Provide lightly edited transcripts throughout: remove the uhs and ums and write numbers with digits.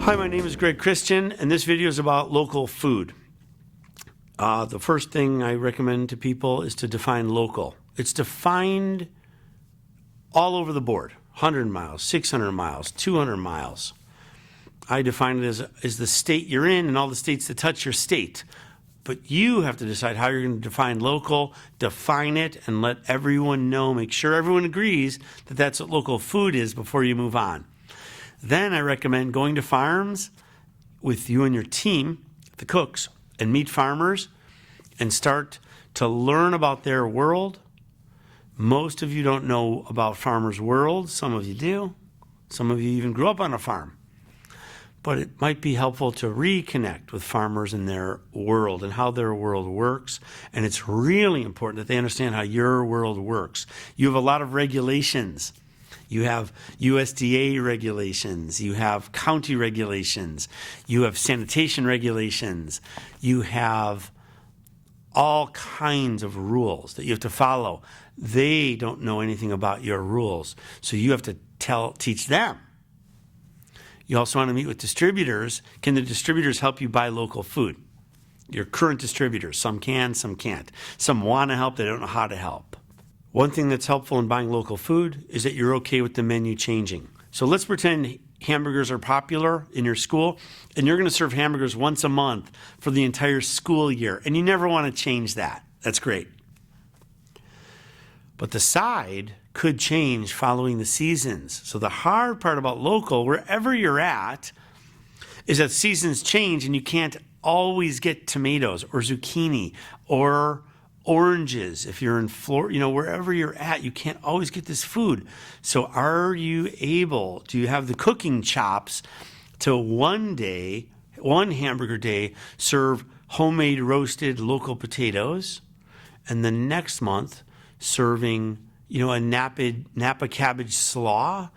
Hi, my name is Greg Christian, and this video is about local food. The first thing I recommend to people is to define local. It's defined all over the board, 100 miles, 600 miles, 200 miles. I define it as the state you're in and all the states that touch your state. But you have to decide how you're going to define local, define it, and let everyone know, make sure everyone agrees that that's what local food is before you move on. Then I recommend going to farms with you and your team, the cooks, and meet farmers and start to learn about their world. Most of you don't know about farmers' world. Some of you do. Some of you even grew up on a farm. But it might be helpful to reconnect with farmers in their world and how their world works. And it's really important that they understand how your world works. You have a lot of regulations. You have USDA regulations, you have county regulations, you have sanitation regulations, you have all kinds of rules that you have to follow. They don't know anything about your rules, so you have to teach them. You also want to meet with distributors. Can the distributors help you buy local food? Your current distributors, some can, some can't. Some want to help, they don't know how to help. One thing that's helpful in buying local food is that you're okay with the menu changing. So let's pretend hamburgers are popular in your school and you're going to serve hamburgers once a month for the entire school year, and you never want to change that. That's great. But the side could change following the seasons. So the hard part about local, wherever you're at, is that seasons change and you can't always get tomatoes or zucchini or oranges. If you're in Florida, wherever you're at, you can't always get this food. So are you able, do you have the cooking chops to one hamburger day, serve homemade roasted local potatoes, and the next month serving, a Napa cabbage slaw,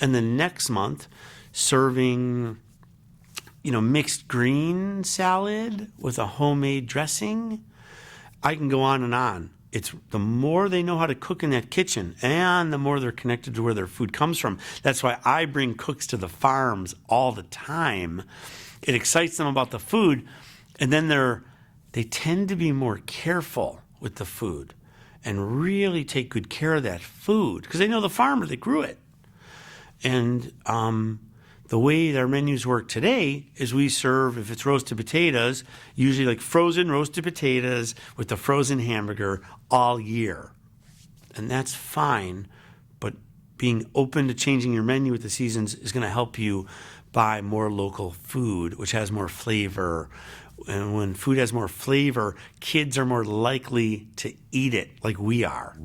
and the next month serving, mixed green salad with a homemade dressing? I can go on and on. It's the more they know how to cook in that kitchen and the more they're connected to where their food comes from. That's why I bring cooks to the farms all the time. It excites them about the food, and then they tend to be more careful with the food and really take good care of that food because they know the farmer that grew it. And the way our menus work today is we serve, if it's roasted potatoes, usually like frozen roasted potatoes with the frozen hamburger all year. And that's fine, but being open to changing your menu with the seasons is going to help you buy more local food, which has more flavor. And when food has more flavor, kids are more likely to eat it like we are.